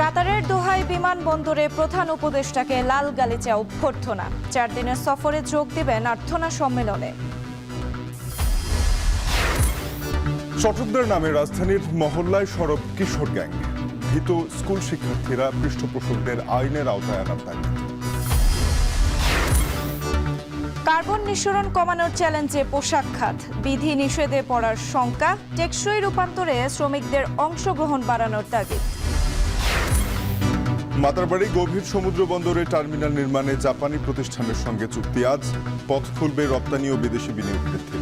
কাতারের দোহায় বিমানবন্দরে প্রধান উপদেষ্টাকে লাল গালিচা অভ্যর্থনা। 4 দিনের সফরে যোগ দিবেন আর্থনা সম্মেলনে। চট্টগ্রামের নামে রাজধানীর মহল্লায় সরব কিশোর গ্যাং। ভীত স্কুল শিক্ষার্থীরা পৃষ্ঠপোষকদের আইনের আওতায় আনার দাবি। কার্বন নিঃসরণ কমানোর চ্যালেঞ্জে পোশাক খাত। বিধি নিষেধে পড়ার শঙ্কা। টেকসই রূপান্তরে শ্রমিকদের অংশগ্রহণ বাড়ানোর তাগিদ। মাতারবাড়ি গভীর সমুদ্র বন্দরে টার্মিনাল নির্মাণে জাপানি প্রতিষ্ঠানের সঙ্গে চুক্তি আজ। পথ খুলবে রপ্তানি ও বিদেশি বিনিয়োগ বৃদ্ধি।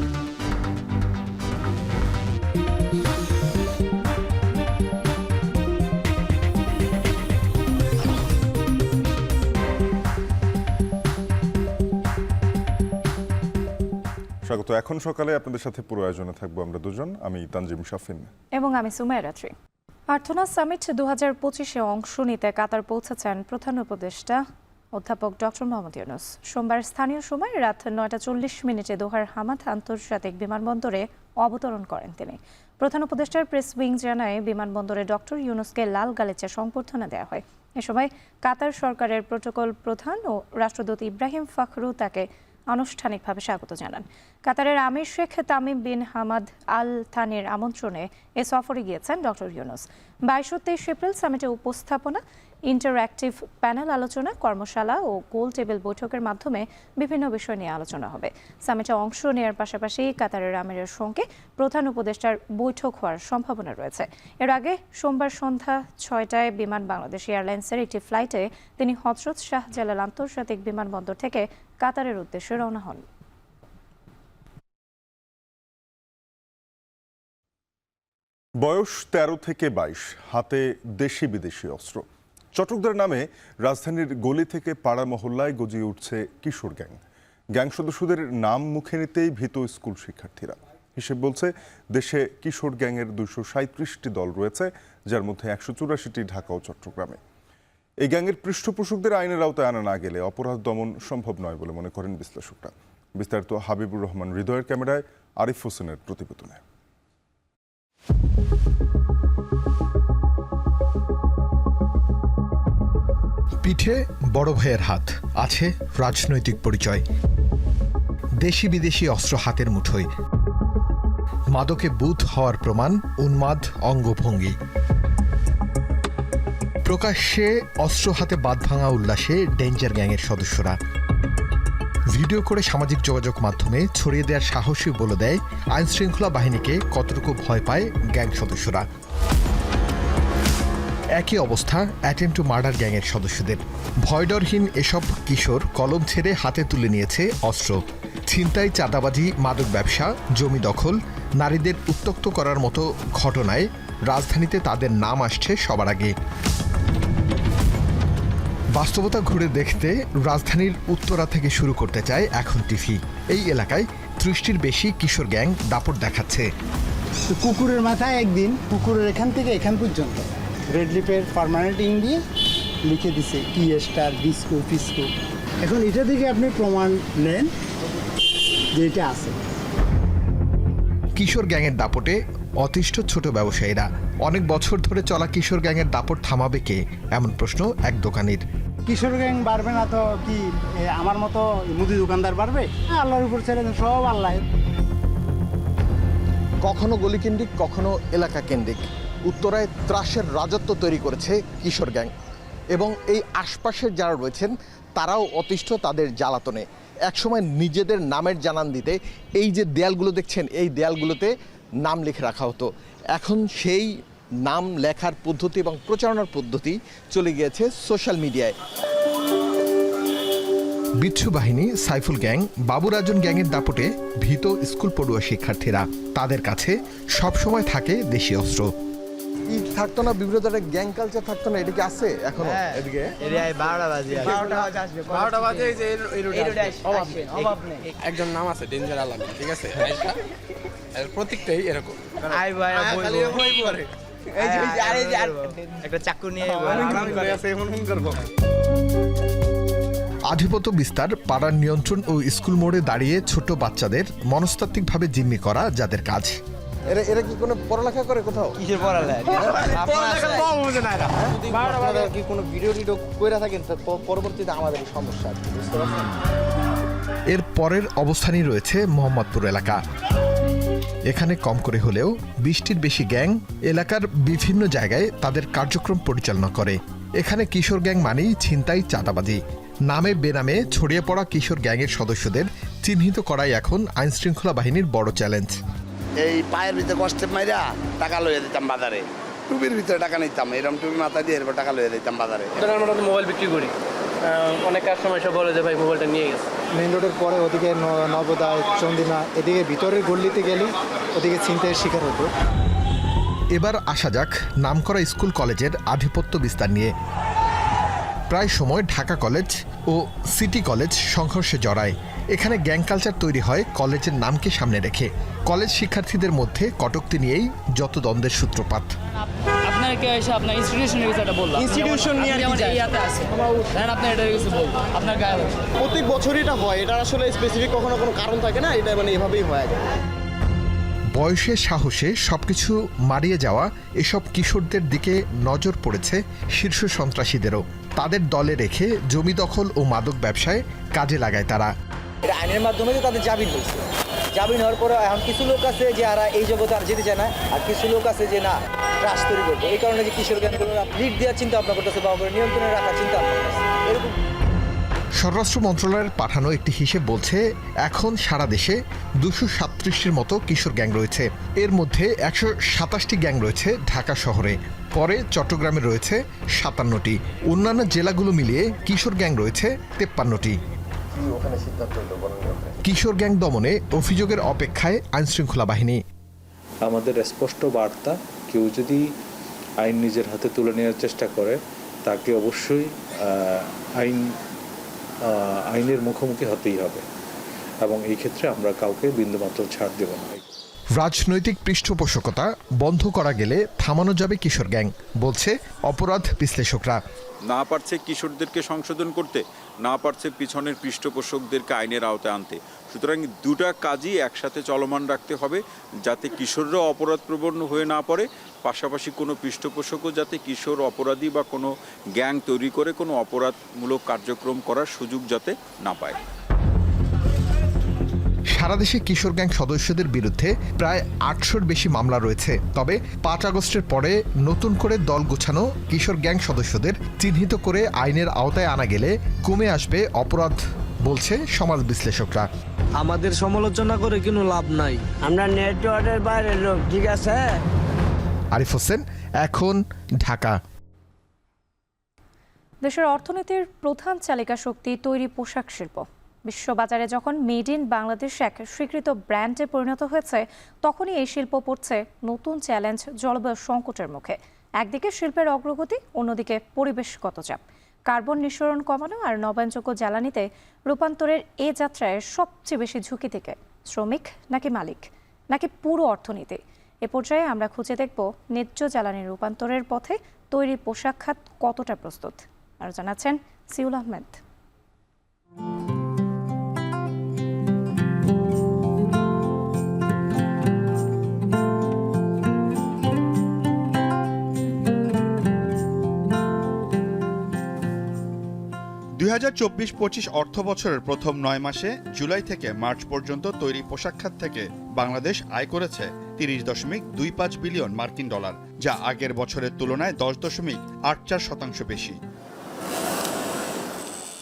স্বাগত। এখন সকালে আপনাদের সাথে পুরো আয়োজনে থাকবো আমরা দুজন, আমি তানজিম শাফিন এবং আমি সুমাইয়া রাত্রি। আর্থনা সামিট 2025-এ অংশ নিতে কাতার পৌঁছেছেন প্রধান উপদেষ্টা অধ্যাপক ডক্টর মোহাম্মদ ইউনূস। সোমবার স্থানীয় সময় রাত 9:40 দোহার হামাদ আন্তর্জাতিক বিমানবন্দরে অবতরণ করেন তিনি। প্রধান উপদেষ্টার প্রেস উইং জানায়, বিমানবন্দরে ডক্টর ইউনূসকে লাল গালিচা সংবর্ধনা দেওয়া হয়। এ সময় কাতার সরকারের প্রোটোকল প্রধান ও রাষ্ট্রদূত ইব্রাহিম ফাখরু তাকে আনুষ্ঠানিকভাবে স্বাগত জানান। কাতারের আমির Sheikh Tamim bin Hamad Al থানির আমন্ত্রণে এ সফরে গিয়েছেন ডক্টর ইউনূস। 22 ও 23 এপ্রিল সামিটে উপস্থাপনা, ইন্টারঅ্যাক্টিভ প্যানেল আলোচনা, কর্মশালা ও গোল টেবিল বৈঠকের মাধ্যমে বিভিন্ন বিষয় নিয়ে আলোচনা হবে। সামিটে অংশ নেওয়ার পাশাপাশি কাতারের আমিরের সঙ্গে প্রধান উপদেষ্টার বৈঠক হওয়ার সম্ভাবনা রয়েছে। এর আগে সোমবার সন্ধ্যা 6টায় বিমান বাংলাদেশ এয়ারলাইন্সের একটি ফ্লাইটে তিনি হযরত শাহজালাল আন্তর্জাতিক বিমানবন্দর থেকে কাতারের উদ্দেশ্যে রওনা হন। বয়স 13 থেকে 22, হাতে দেশি বিদেশি অস্ত্র। চট্টগ্রাম নামে রাজধানীর গলি থেকে পাড়া মহল্লায় গজিয়ে উঠছে কিশোর গ্যাং। গ্যাং সদস্যদের নাম মুখে নিতেই ভীত স্কুল শিক্ষার্থীরা। হিসেব বলছে, দেশে কিশোর গ্যাংয়ের 237টি দল রয়েছে, যার মধ্যে 184টি ঢাকা ও চট্টগ্রামে। এই গ্যাংয়ের পৃষ্ঠপোষকদের আইনের আওতায় আনা না গেলে অপরাধ দমন সম্ভব নয় বলে মনে করেন বিশ্লেষকরা। বিস্তারিত হাবিবুর রহমান হৃদয়ের ক্যামেরায়, আরিফ হোসেনের প্রতিবেদনে। পিঠে বড় ভাইয়ের হাত, আছে রাজনৈতিক পরিচয়। দেশি বিদেশি অস্ত্র হাতের মুঠোয়, মাদকে বুঁদ হওয়ার প্রমাণ উন্মাদ অঙ্গভঙ্গি। প্রকাশ্যে অস্ত্র হাতে বাঁধ ভাঙা উল্লাসে ডেঞ্জার গ্যাংয়ের সদস্যরা। ভিডিও করে সামাজিক যোগাযোগ মাধ্যমে ছড়িয়ে দেওয়ার সাহসী বলে দেয় আইনশৃঙ্খলা বাহিনীকে কতটুকু ভয় পায় গ্যাং সদস্যরা। একই অবস্থা অ্যাটেম্প টু মার্ডার গ্যাংয়ের সদস্যদের। ভয়ডরহীন এসব কিশোর কলম ছেড়ে হাতে তুলে নিয়েছে অস্ত্র। ছিনতাই, চাঁদাবাজি, মাদক ব্যবসা, জমি দখল, নারীদের উত্ত্যক্ত করার মতো ঘটনায় রাজধানীতে তাদের নাম আসছে সবার আগে। বাস্তবতা ঘুরে দেখতে রাজধানীর উত্তরা থেকে শুরু করতে চায় এখন টিভি। এই এলাকায় 30টির বেশি কিশোর গ্যাং দাপট দেখাচ্ছে। কুকুরের মাথায় একদিন কুকুরের এখান থেকে এখান পর্যন্ত রেড লিপের পার্মানেন্ট ইং দিয়ে লিখে দিছে টি স্টার ডিস্কো ফিস্কো। এখন এটা থেকে আপনি প্রমাণ নেন যে এটা আছে। কিশোর গ্যাংয়ের দাপটে অতিষ্ঠ ছোট ব্যবসায়ীরা। অনেক বছর ধরে চলা কিশোর গ্যাংয়ের দাপট থামাবে কে, এমন প্রশ্ন এক দোকানির। কিশোর গ্যাং বাড়বে না তো কি আমার মতো মুদি দোকানদার বাড়বে? আল্লাহর উপর ছেড়ে দেন, সব আল্লাহ। কখনো গলিকেন্দ্রিক, কখনো এলাকা কেন্দ্রিক, উত্তরায় ত্রাসের রাজত্ব তৈরি করেছে কিশোর গ্যাং। এবং এই আশপাশের যারা রয়েছেন তারাও অতিষ্ঠ তাদের জ্বালাতনে। একসময় নিজেদের নামের জানান দিতে এই যে দেয়ালগুলো দেখছেন, এই দেয়ালগুলোতে নাম লিখে রাখা হতো। এখন সেই নাম লেখার পদ্ধতি এবং প্রচারণার পদ্ধতি চলে গিয়েছে সোশ্যাল মিডিয়ায়। বিচ্ছু বাহিনী, সাইফুল গ্যাং, বাবুরাজন গ্যাংয়ের দাপটে ভীত স্কুল পড়ুয়া শিক্ষার্থীরা। তাদের কাছে সবসময় থাকে দেশি অস্ত্র। ঈদ থাকতো না, বিভিন্ন ধরনের গ্যাং কালচার থাকতো না, এটা কি আছে এখনো? এদিকে একজন নাম আছে ডেঞ্জার আলম, ঠিক আছে? প্রত্যেকটাই এরকম। আধিপত্য বিস্তার, পাড়ার নিয়ন্ত্রণ ও স্কুল মোড়ে দাঁড়িয়ে ছোট বাচ্চাদের মনস্তাত্ত্বিকভাবে জিম্মি করা যাদের কাজ। এরা কি কোনো পড়ালেখা করে কোথাও? কিসের পড়ালেখা? আপনারা কি কোনো ভিডিও টিডিও করে থাকেন তো পরবর্তীতে আমাদের সমস্যা আছে, বুঝতে পারছেন? এর পরের অবস্থানই রয়েছে মোহাম্মদপুর এলাকা। এখানে কম করে হলেও 20টির বেশি গ্যাং এলাকার বিভিন্ন জায়গায় তাদের কার্যক্রম পরিচালনা করে। এখানে কিশোর গ্যাং মানেই ছিনতাই, চাঁদাবাজি। নামে বেনামে ছড়িয়ে পড়া কিশোর গ্যাংয়ের সদস্যদের চিহ্নিত করাই এখন আইনশৃঙ্খলা বাহিনীর বড় চ্যালেঞ্জ। এই পায়ের ভিতরে কষ্টে মাইরা টাকা লইয়া দিতাম বাজারে, টুপির ভিতরে টাকা নিতাম, এরকম টুপি মাথায় দিয়ে এরপর টাকা লইয়া দিতাম বাজারে। আমরা মোবাইল বিক্রি করি, অনেক কাস্টমার এসে বলে যে ভাই মোবাইলটা নিয়ে গেছে। মেইন রোডের পরে ওদিকে নবোদয়, চন্দিনা, এদিকে ভিতরের গল্লিতে গেলে ওদিকে ছিনতাইয়ের শিকার হতো। এবার আসা যাক নামকরা স্কুল কলেজের আধিপত্য বিস্তার নিয়ে। প্রায় সময় ঢাকা কলেজ ও সিটি কলেজ সংঘর্ষে জড়ায়। এখানে গ্যাং কালচার তৈরি হয় কলেজের নামকে সামনে রেখে। কলেজ শিক্ষার্থীদের মধ্যে কটূক্তি নিয়েই যত দ্বন্দ্বের সূত্রপাত। আপনাকে এসে আপনার ইনস্টিটিউশনের বিষয়টা বললাম, ইনস্টিটিউশন নিয়ে আর কি ইয়াতে আছে, আপনি এটা কিছু বলবো আপনার গায়ে। প্রত্যেক বছরই এটা হয়, এটা আসলে স্পেসিফিক কখনো কোনো কারণ থাকে না, এটা মানে এভাবেই হয়। বয়সে সাহসে সবকিছু মারিয়ে যাওয়া এসব কিশোরদের দিকে নজর পড়েছে শীর্ষ সন্ত্রাসীদেরও। তাদের দলে রেখে জমি দখল ও মাদক ব্যবসায় কাজে লাগায় তারা। এটা আইনের মাধ্যমে তো তাদের জামিন হয়েছে। জামিন হওয়ার পরে এখন কিছু লোক আছে যে আর এই জগতে আর যেতে চায় না, আর কিছু লোক আছে যে না রাশ তৈরি করবো। এই কারণে যে কিশোর গ্যাংগুলো লিড দেওয়ার চিন্তা ভাবনা করতেছে বা নিয়ন্ত্রণে রাখার চিন্তা ভাবনা করতেছে এরকম। স্বরাষ্ট্র মন্ত্রণালয়ের পাঠানো একটি হিসেব বলছে এখন সারা দেশে 237টির মতো কিশোর গ্যাং রয়েছে। এর মধ্যে 127টি গ্যাং রয়েছে ঢাকা শহরে, পরে চট্টগ্রামে রয়েছে 57টি। অন্যান্য জেলাগুলো মিলিয়ে কিশোর গ্যাং রয়েছে 53টি। কিশোর গ্যাং দমনে অভিযোগের অপেক্ষায় আইনশৃঙ্খলা বাহিনী। আমাদের স্পষ্ট বার্তা, কেউ যদি আইন নিজের হাতে তুলে নেওয়ার চেষ্টা করে তাকে অবশ্যই আইনের মুখোমুখি হতেই হবে, এবং এই ক্ষেত্রে আমরা কাউকে বিন্দুমাত্র ছাড় দেব না। রাজনৈতিক পৃষ্ঠপোষকতা বন্ধ করা গেলে থামানো যাবে কিশোর গ্যাং, বলছে অপরাধ বিশ্লেষকরা। না পারছে কিশোরদেরকে সংশোধন করতে, না পারছে পিছনের পৃষ্ঠপোষকদেরকে আইনের আওতায় আনতে। সুতরাং দুটা কাজই একসাথে চলমান রাখতে হবে, যাতে কিশোররা অপরাধপ্রবণ হয়ে না পড়ে, পাশাপাশি কোনো পৃষ্ঠপোষকও যাতে কিশোর অপরাধী বা কোনো গ্যাং তৈরি করে কোনো অপরাধমূলক কার্যক্রম করার সুযোগ যাতে না পায়। সারা দেশে কিশোর গ্যাং সদস্যদের বিরুদ্ধে প্রায় 800-র বেশি মামলা রয়েছে। তবে 5 আগস্টের পরে নতুন করে দল গোছানো কিশোর গ্যাং সদস্যদের চিহ্নিত করে আইনের আওতায় আনা গেলে কমে আসবে অপরাধ, বলছে সমাজ বিশ্লেষকরা। আমাদের সমালোচনা করে কোনো লাভ নাই, আমরা নেটওয়ার্কের বাইরের লোক, ঠিক আছে। আরিফ হোসেন, এখন, ঢাকা। দেশের অর্থনীতির প্রধান চালিকা শক্তি তৈরি পোশাক শিল্প। বিশ্ববাজারে যখন মেড ইন বাংলাদেশ এক স্বীকৃত ব্র্যান্ডে পরিণত হয়েছে, তখনই এই শিল্প পড়ছে নতুন চ্যালেঞ্জ, জলবায়ু সংকটের মুখে। একদিকে শিল্পের অগ্রগতি, অন্যদিকে পরিবেশগত চাপ। কার্বন নিঃসরণ কমানো আর নবায়নযোগ্য জ্বালানিতে রূপান্তরের এ যাত্রায় সবচেয়ে বেশি ঝুঁকি থেকে শ্রমিক নাকি মালিক নাকি পুরো অর্থনীতি? এ পর্যায়ে আমরা খুঁজে দেখব ন্যায্য জ্বালানি রূপান্তরের পথে তৈরি পোশাক খাত কতটা প্রস্তুত। আর জানাচ্ছেন সিউল আহমেদ। 2024-25 অর্থবছরের প্রথম 9 মাসে জুলাই থেকে মার্চ পর্যন্ত তৈরি পোশাক খাত থেকে বাংলাদেশ আয় করেছে 30.25 বিলিয়ন মার্কিন ডলার, যা আগের বছরের তুলনায় 10.84% বেশি।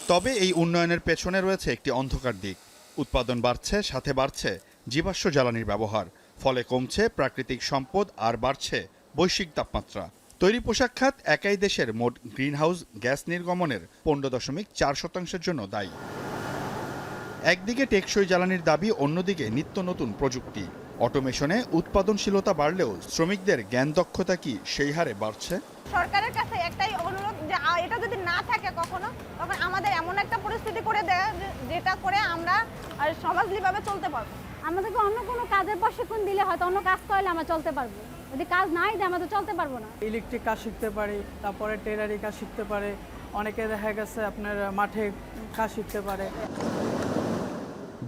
তবে এই উন্নয়নের পেছনে রয়েছে একটি অন্ধকার দিক। উৎপাদন বাড়ছে, সাথে বাড়ছে জীবাশ্ম জ্বালানির ব্যবহার, ফলে কমছে প্রাকৃতিক সম্পদ আর বাড়ছে বৈশ্বিক তাপমাত্রা। তৈরি পোশাক খাত একাই দেশের মোট গ্রিনহাউস গ্যাস নির্গমনের 15.4%-এর জন্য দায়ী। একদিকে টেকসই জ্বালানির দাবি, অন্যদিকে নিত্য নতুন প্রযুক্তি। অটোমেশনে উৎপাদনশীলতা বাড়লেও শ্রমিকদের জ্ঞান দক্ষতা কি সেই হারে বাড়ছে? সরকারের কাছে একটাই অনুরোধ যে এটা যদি না থাকে কখনো, তখন আমাদের এমন একটা পরিস্থিতি করে দেয় যেটা করে আমরা সমাজলীভাবে চলতে পারবো। আমাদেরকে অন্য কোনো কাজের প্রশিক্ষণ দিলে হয়তো অন্য কাজ করলে আমরা চলতে পারবো, যদি কাজ নাই দেয় আমরা তো চলতে পারবো না। ইলেকট্রিক কাজ শিখতে পারি, তারপরে টেলারি কাজ শিখতে পারে, অনেকে দেখা গেছে আপনার মাঠে কাজ শিখতে পারে।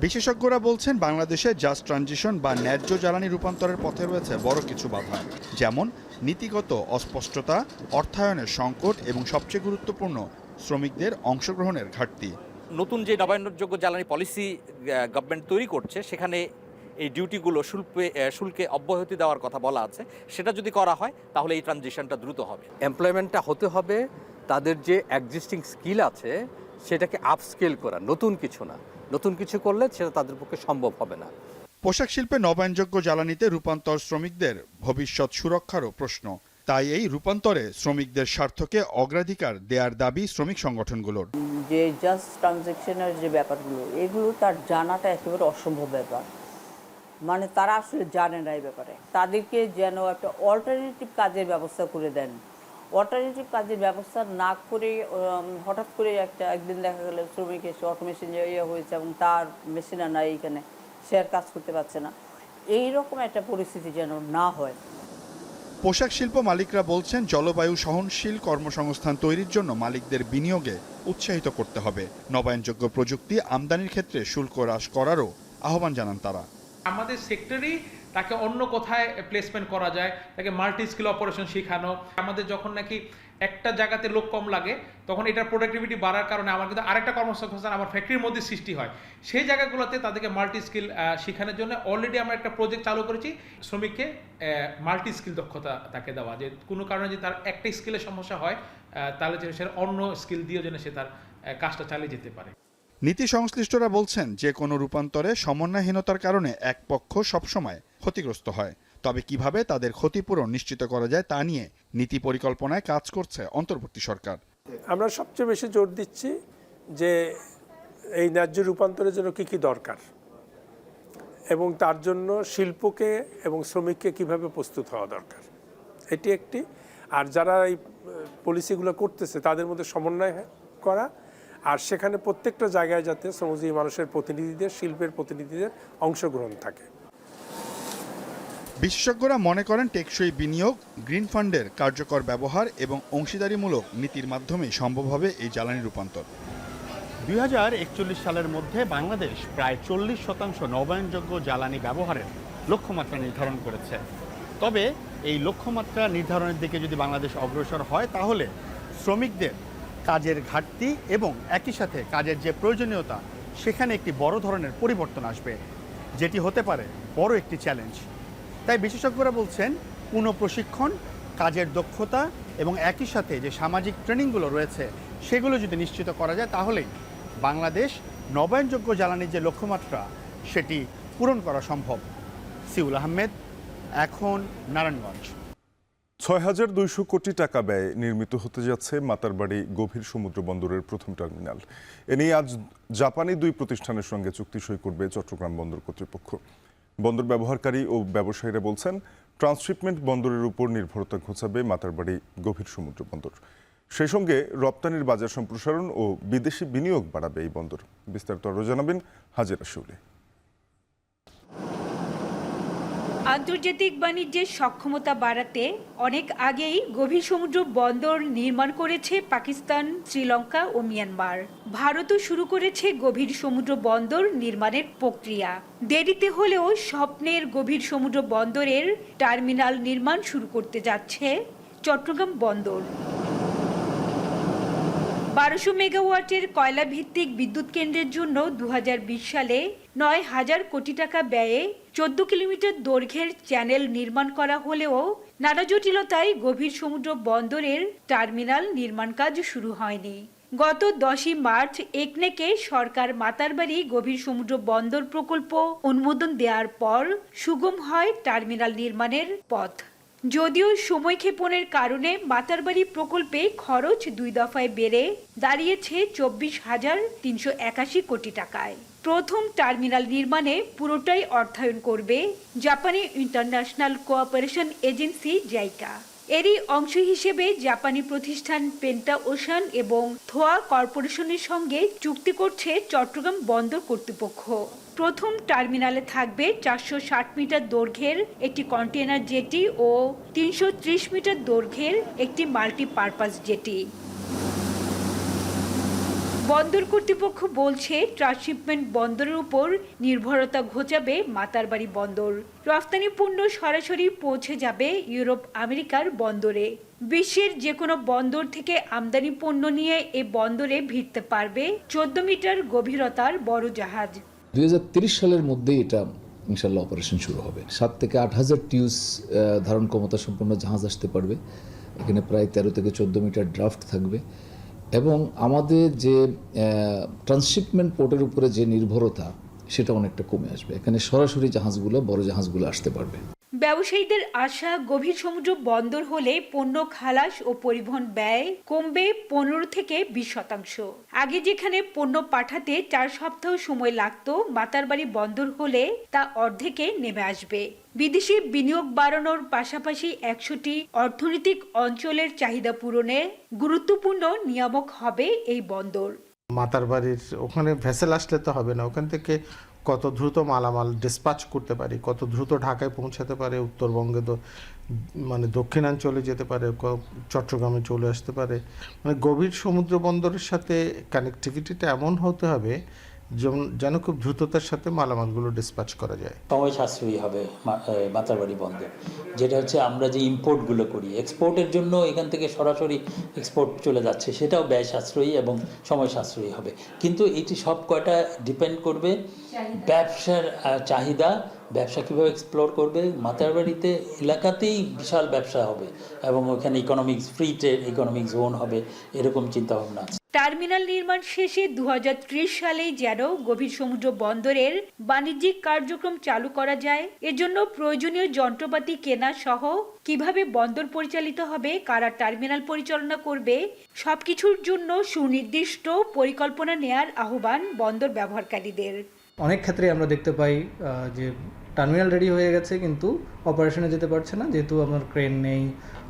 বিশেষজ্ঞরা বলছেন বাংলাদেশে জাস্ট ট্রানজিশন বা ন্যায্য জ্বালানি রূপান্তরের পথে রয়েছে বড় কিছু বাধা, যেমন নীতিগত অস্পষ্টতা, অর্থায়নের সংকট এবং সবচেয়ে গুরুত্বপূর্ণ শ্রমিকদের অংশগ্রহণের ঘাটতি। নতুন যে নবায়নযোগ্য জ্বালানি পলিসি গভর্নমেন্ট তৈরি করছে, সেখানে এই ডিউটিগুলো শুল্কে অব্যাহতি দেওয়ার কথা বলা আছে। সেটা যদি করা হয় তাহলে এই ট্রানজিশনটা দ্রুত হবে। এমপ্লয়মেন্টটা হতে হবে তাদের যে এক্সিস্টিং স্কিল আছে সেটাকে আপস্কেল করা, নতুন কিছু না। নতুন কিছু করলে সেটা তাদের পক্ষে সম্ভব হবে না। পোশাক শিল্পে নবায়নযোগ্য জ্বালানিতে রূপান্তর শ্রমিকদের ভবিষ্যৎ সুরক্ষারও প্রশ্ন। তাই এই রূপান্তরে শ্রমিকদের স্বার্থকে অগ্রাধিকার দেওয়ার দাবি শ্রমিক সংগঠনগুলোর। যে জাস্ট ট্রানজ্যাকশনের যে ব্যাপারগুলো, এগুলো তার জানাটা একেবারে অসম্ভব ব্যাপার। মানে তারা আসলে জানে না এই ব্যাপারে। তাদেরকে যেন একটা অল্টারনেটিভ কাজের ব্যবস্থা করে দেন। অল্টারনেটিভ কাজের ব্যবস্থা না করে হঠাৎ করে একদিন দেখা গেল শ্রমিক এসে অটোমেশন হয়েছে এবং তার মেশিন আর নাই, এখানে সে আর কাজ করতে পারছে না। এইরকম একটা পরিস্থিতি যেন না হয়। পোশাক শিল্প মালিকরা বলছেন জলবায়ু সহনশীল কর্মসংস্থান তৈরির জন্য মালিকদের বিনিয়োগে উৎসাহিত করতে হবে। নবায়নযোগ্য প্রযুক্তি আমদানির ক্ষেত্রে শুল্ক হ্রাস করারও আহ্বান জানান তারা। আমাদের সেক্টরেই তাকে অন্য কোথায় প্লেসমেন্ট করা যায়, তাকে মাল্টি স্কিল অপারেশন শেখানো। আমাদের যখন নাকি একটা জায়গাতে লোক কম লাগে, তখন এটার প্রোডাক্টিভিটি বাড়ার কারণে আমার কিন্তু আরেকটা কর্মসংস্থান আমার ফ্যাক্টরির মধ্যে সৃষ্টি হয়। সেই জায়গাগুলোতে তাদেরকে মাল্টি স্কিল শেখানোর জন্য অলরেডি আমরা একটা প্রজেক্ট চালু করেছি, শ্রমিককে মাল্টি স্কিল দক্ষতা তাকে দেওয়া, যে কোনো কারণে যদি তার একটা স্কিলের সমস্যা হয় তাহলে সে অন্য স্কিল দিয়েও যেন সে তার কাজটা চালিয়ে যেতে পারে। নীতি সংশ্লিষ্টরা বলছেন যে কোনো রূপান্তরে সমন্বয়হীনতার কারণে এক পক্ষ সবসময় ক্ষতিগ্রস্ত হয়। তবে কিভাবে তাদের ক্ষতিপূরণ নিশ্চিত করা যায় তা নিয়ে নীতি পরিকল্পনায় কাজ করছে অন্তর্বর্তী সরকার। আমরা সবচেয়ে বেশি জোর দিচ্ছি যে এই ন্যায্য রূপান্তরের জন্য কি কি দরকার এবং তার জন্য শিল্পকে এবং শ্রমিককে কিভাবে প্রস্তুত হওয়া দরকার, এটি একটি। আর যারা এই পলিসিগুলো করতেছে তাদের মধ্যে সমন্বয় করা, আর সেখানে প্রত্যেকটা জায়গায় যাতে শ্রমজীবী মানুষের প্রতিনিধিদের, শিল্পের প্রতিনিধিদের অংশগ্রহণ থাকে। বিশেষজ্ঞরা মনে করেন টেকসই বিনিয়োগ, গ্রিন ফান্ডের কার্যকর ব্যবহার এবং অংশীদারিমূলক নীতির মাধ্যমে সম্ভব হবে এই জ্বালানি রূপান্তর। 2041 সালের মধ্যে বাংলাদেশ প্রায় 40% নবায়নযোগ্য জ্বালানি ব্যবহারের লক্ষ্যমাত্রা নির্ধারণ করেছে। তবে এই লক্ষ্যমাত্রা নির্ধারণের দিকে যদি বাংলাদেশ অগ্রসর হয় তাহলে শ্রমিকদের কাজের ঘাটতি এবং একই সাথে কাজের যে প্রয়োজনীয়তা, সেখানে একটি বড় ধরনের পরিবর্তন আসবে, যেটি হতে পারে বড় একটি চ্যালেঞ্জ। তাই বিশেষজ্ঞরা বলছেন পুনঃপ্রশিক্ষণ, কাজের দক্ষতা এবং একই সাথে যে সামাজিক ট্রেনিংগুলো রয়েছে সেগুলো যদি নিশ্চিত করা যায় তাহলেই বাংলাদেশ নবায়নযোগ্য জ্বালানির যে লক্ষ্যমাত্রা সেটি পূরণ করা সম্ভব। সিউল আহমেদ, এখন নারায়ণগঞ্জ। ৬,২০০ কোটি টাকা ব্যয়ে নির্মিত হতে যাচ্ছে মাতারবাড়ি গভীর সমুদ্র বন্দরের প্রথম টার্মিনাল। এ নিয়ে আজ জাপানি 2 প্রতিষ্ঠানের সঙ্গে চুক্তি সই করবে চট্টগ্রাম বন্দর কর্তৃপক্ষ। বন্দর ব্যবহারকারী ও ব্যবসায়ীরা বলছেন ট্রান্সশিপমেন্ট বন্দরের উপর নির্ভরতা ঘোচাবে মাতারবাড়ি গভীর সমুদ্র বন্দর। সেই সঙ্গে রপ্তানির বাজার সম্প্রসারণ ও বিদেশি বিনিয়োগ বাড়াবে এই বন্দর। বিস্তারিত আরও জানাবেন হাজেরা শিউলি। আন্তর্জাতিক বাণিজ্যের সক্ষমতা বাড়াতে অনেক আগেই গভীর সমুদ্র বন্দর নির্মাণ করেছে পাকিস্তান, শ্রীলঙ্কা ও মিয়ানমার। ভারতও শুরু করেছে গভীর সমুদ্র বন্দর নির্মাণের প্রক্রিয়া। দেরিতে হলেও স্বপ্নের গভীর সমুদ্র বন্দরের টার্মিনাল নির্মাণ শুরু করতে যাচ্ছে চট্টগ্রাম বন্দর। 1200 মেগাওয়াটের কয়লা ভিত্তিক বিদ্যুৎ কেন্দ্রের জন্য 2020 সালে 9,000 কোটি টাকা ব্যয়ে 14 কিলোমিটার দৈর্ঘ্যের চ্যানেল নির্মাণ করা হলেও নানা জটিলতায় গভীর সমুদ্র বন্দরের টার্মিনাল নির্মাণ কাজ শুরু হয়নি। গত 10 মার্চ একনেকে সরকার মাতারবাড়ি গভীর সমুদ্র বন্দর প্রকল্প অনুমোদন দেওয়ার পর সুগম হয় টার্মিনাল নির্মাণের পথ। যদিও সময়ক্ষেপণের কারণে মাতারবাড়ি প্রকল্পে খরচ 2 দফায় বেড়ে দাঁড়িয়েছে 24,381 কোটি টাকায়। প্রথম টার্মিনাল নির্মাণে পুরোটাই অর্থায়ন করবে জাপানি ইন্টারন্যাশনাল কোঅপারেশন এজেন্সি জাইকা। এরই অংশ হিসেবে জাপানি প্রতিষ্ঠান পেন্টা ওশান এবং থোয়া কর্পোরেশনের সঙ্গে চুক্তি করছে চট্টগ্রাম বন্দর কর্তৃপক্ষ। প্রথম টার্মিনালে থাকবে 460 মিটার দৈর্ঘ্যের একটি কন্টেইনার জেটি ও 330 মিটার দৈর্ঘ্যের একটি মাল্টিপারপাস জেটি। বন্দর কর্তৃপক্ষ বলছে ট্রান্সশিপমেন্ট বন্দরের উপর নির্ভরতা ঘোচাবে মাতারবাড়ি বন্দর। রফতানি পণ্য সরাসরি পৌঁছে যাবে ইউরোপ আমেরিকার বন্দরে। বিশ্বের যে কোনো বন্দর থেকে আমদানি পণ্য নিয়ে এ বন্দরে ভিড়তে পারবে 14 মিটার গভীরতার বড় জাহাজ। 2030 সালের মধ্যেই এটা ইনশাল্লাহ অপারেশন শুরু হবে। 7 থেকে 8,000 টিউস ধারণ ক্ষমতা সম্পন্ন জাহাজ আসতে পারবে। এখানে প্রায় 13 থেকে 14 মিটার ড্রাফট থাকবে এবং আমাদের যে ট্রান্সশিপমেন্ট পোর্টের উপরে যে নির্ভরতা সেটা অনেকটা কমে আসবে। এখানে সরাসরি জাহাজগুলো, বড় জাহাজগুলো আসতে পারবে। ব্যবসায়ীদের আশা, গভীর সমুদ্র বন্দর হলে পণ্য খালাস ও পরিবহন ব্যয় কমবে 15 থেকে 20%। আগে যেখানে পণ্য পাঠাতে 4 সপ্তাহ সময় লাগত, মাতারবাড়ি বন্দর হলে তা অর্ধেকে নেমে আসবে। বিদেশি বিনিয়োগ বাড়ানোর পাশাপাশি 100টি অর্থনৈতিক অঞ্চলের চাহিদা পূরণে গুরুত্বপূর্ণ নিয়ামক হবে এই বন্দর। মাতারবাড়ির ওখানে ভেসেল আসলে তো হবে না, ওখান থেকে কত দ্রুত মালামাল ডিসপ্যাচ করতে পারি, কত দ্রুত ঢাকায় পৌঁছাতে পারে, উত্তরবঙ্গে তো মানে দক্ষিণাঞ্চলে যেতে পারে, চট্টগ্রামে চলে আসতে পারে। মানে গভীর সমুদ্র বন্দরের সাথে কানেক্টিভিটিটা এমন হতে হবে যেন খুব দ্রুততার সাথে মালামালগুলো ডিসপ্যাচ করা যায়। সময় সাশ্রয়ী হবে মাতারবাড়ি বন্দর, যেটা হচ্ছে আমরা যে ইম্পোর্টগুলো করি এক্সপোর্টের জন্য এখান থেকে সরাসরি এক্সপোর্ট চলে যাচ্ছে, সেটাও ব্যয় সাশ্রয়ী এবং সময় সাশ্রয়ী হবে। কিন্তু এটি সব কয়টা ডিপেন্ড করবে ব্যবসার চাহিদা, ব্যবসা কীভাবে এক্সপ্লোর করবে। মাতারবাড়িতে এলাকাতেই বিশাল ব্যবসা হবে এবং ওখানে economics free trade economic zone হবে, এরকম চিন্তাভাবনা আছে। টার্মিনাল নির্মাণ শেষে 2030 সালেই যেন গভীর সমুদ্র বন্দরের বাণিজ্যিক কার্যক্রম চালু করা যায়। এজন্য প্রয়োজনীয় যন্ত্রপাতি কেনা সহ কিভাবে বন্দর পরিচালিত হবে, কারা টার্মিনাল পরিচালনা করবে, সবকিছুর জন্য সুনির্দিষ্ট পরিকল্পনা নেয়ার আহ্বান বন্দর ব্যবহারকারীদের। অনেক ক্ষেত্রে আমরা দেখতে পাই যে টার্মিনাল রেডি হয়ে গেছে কিন্তু অপারেশনে যেতে পারছে না, যেহেতু আপনার ক্রেন নেই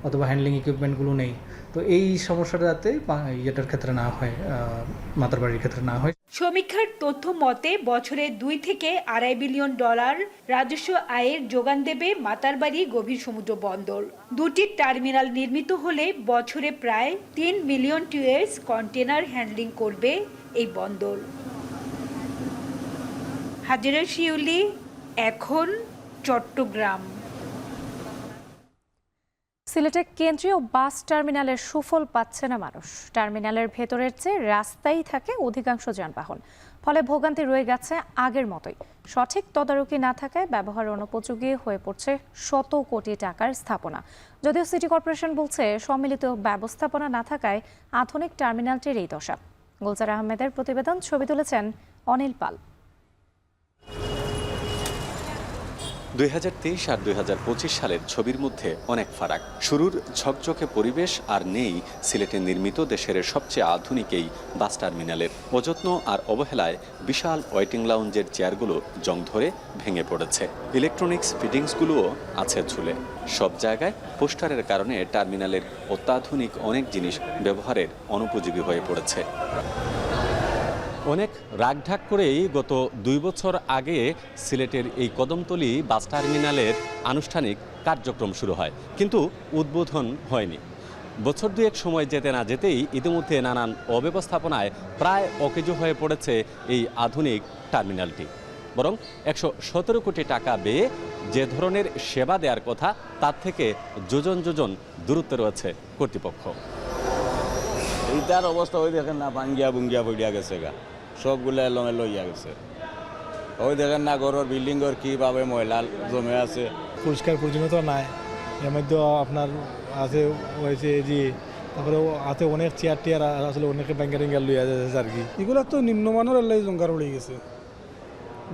অথবা হ্যান্ডলিং ইকুইপমেন্টগুলো নেই। তো এই সমস্যাটা যাতে এটার ক্ষেত্রে না হয়, মাতারবাড়ির ক্ষেত্রে না হয়। সমীক্ষার তথ্য মতে বছরে 2 থেকে $2.5 বিলিয়ন রাজস্ব আয়ের যোগান দেবে মাতারবাড়ি গভীর সমুদ্র বন্দর। 2টি টার্মিনাল নির্মিত হলে বছরে প্রায় 3 মিলিয়ন টিউএস কন্টেনার হ্যান্ডলিং করবে এই বন্দর। হাজেরা শিউলি, এখন চট্টগ্রাম। সিলেটে কেন্দ্রীয় বাস টার্মিনালের সুফল পাচ্ছে না মানুষ। টার্মিনালের ভেতরের চেয়ে রাস্তায় থাকে অধিকাংশ যানবাহন, ফলে ভোগান্তি রয়ে গেছে আগের মতোই। সঠিক তদারকি না থাকায় ব্যবহার অনুপযোগী হয়ে পড়ছে শত কোটি টাকার স্থাপনা। যদিও সিটি কর্পোরেশন বলছে সম্মিলিত ব্যবস্থাপনা না থাকায় আধুনিক টার্মিনালটির এই দশা। গুলজার আহমেদের প্রতিবেদন, ছবি তুলেছেন অনিল পাল। 2023 আর 2025 সালের ছবির মধ্যে অনেক ফারাক। শুরুর ঝকঝকে পরিবেশ আর নেই সিলেটে নির্মিত দেশের সবচেয়ে আধুনিক এই বাস টার্মিনালের। অযত্ন আর অবহেলায় বিশাল ওয়েটিং লাউঞ্জের চেয়ারগুলো জং ধরে ভেঙে পড়েছে। ইলেকট্রনিক্স ফিটিংসগুলোও আছে ঝুলে। সব জায়গায় পোস্টারের কারণে টার্মিনালের অত্যাধুনিক অনেক জিনিস ব্যবহারের অনুপযোগী হয়ে পড়েছে। অনেক রাগঢাক করেই গত 2 বছর আগে সিলেটের এই কদমতলী বাস টার্মিনালের আনুষ্ঠানিক কার্যক্রম শুরু হয়, কিন্তু উদ্বোধন হয়নি। বছর দুয়েক সময় যেতে না যেতেই ইতিমধ্যে নানান অব্যবস্থাপনায় প্রায় অকেজো হয়ে পড়েছে এই আধুনিক টার্মিনালটি। বরং 117 কোটি টাকা ব্যয়ে যে ধরনের সেবা দেওয়ার কথা তার থেকে যোজন যোজন দূরত্বে রয়েছে কর্তৃপক্ষ। এইটার অবস্থা ওই দেখেন না, ভাঙ্গিয়া ভুঙ্গিয়া পড়িয়া গেছে গা, সবগুলো এলোমেলো হইয়া গেছে। ওই দেখেন না ঘরের বিল্ডিংয়ের কীভাবে ময়লা জমে আছে, পরিষ্কার পরিচ্ছন্নতা নাই। এর মধ্যে আপনার আছে হয়েছে যে তারপরে হাতে অনেক চেয়ার টিয়ার আসলে অনেকে ব্যাঙ্গা ট্যাঙ্গার লইয়া যাচ্ছে আর কি। এগুলো তো নিম্নমানের এলাই জঙ্গার পড়ে গেছে,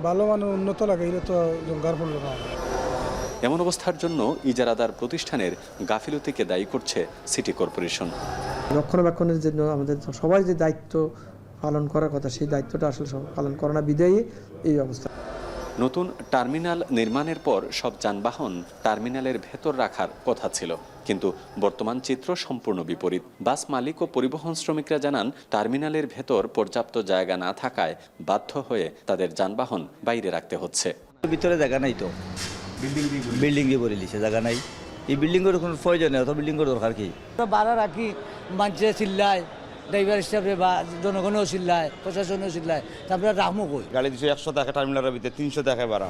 ভালো মানের উন্নত লাগে, এগুলো তো জঙ্গার পড়লো না। এমন অবস্থার জন্য ইজারাদার প্রতিষ্ঠানের গাফিলতিকে দায়ী করছে সিটি কর্পোরেশন। রক্ষণাবেক্ষণের জন্য আমাদের সবাই যে দায়িত্ব পালন করার কথা, সেই দায়িত্বটা আসলে পালন করে না বিধায়ী এই অবস্থা। নতুন টার্মিনাল নির্মাণের পর সব যানবাহন টার্মিনালের ভেতর রাখার কথা ছিল, কিন্তু বর্তমান চিত্র সম্পূর্ণ বিপরীত। বাস মালিক ও পরিবহন শ্রমিকরা জানান, টার্মিনালের ভেতর পর্যাপ্ত জায়গা না থাকায় বাধ্য হয়ে তাদের যানবাহন বাইরে রাখতে হচ্ছে। ভিতরে জায়গা নাই, তো বিল্ডিং দিয়ে বলে লিছে জায়গা নাই। এই বিল্ডিংয়ের কোনো প্রয়োজন নেই, অত বিল্ডিংয়ের দরকার কি? ভাড়া রাখি, মানুষে চিল্লায়, ড্রাইভার হিসাবে বা জনগণও চিল্লায়, প্রশাসনও চিল্লায়, তারপরে রাখমো কই। গাড়ি দিচ্ছে 100 টাকা টার্মিনালের ভিতরে 300 টাকা ভাড়া।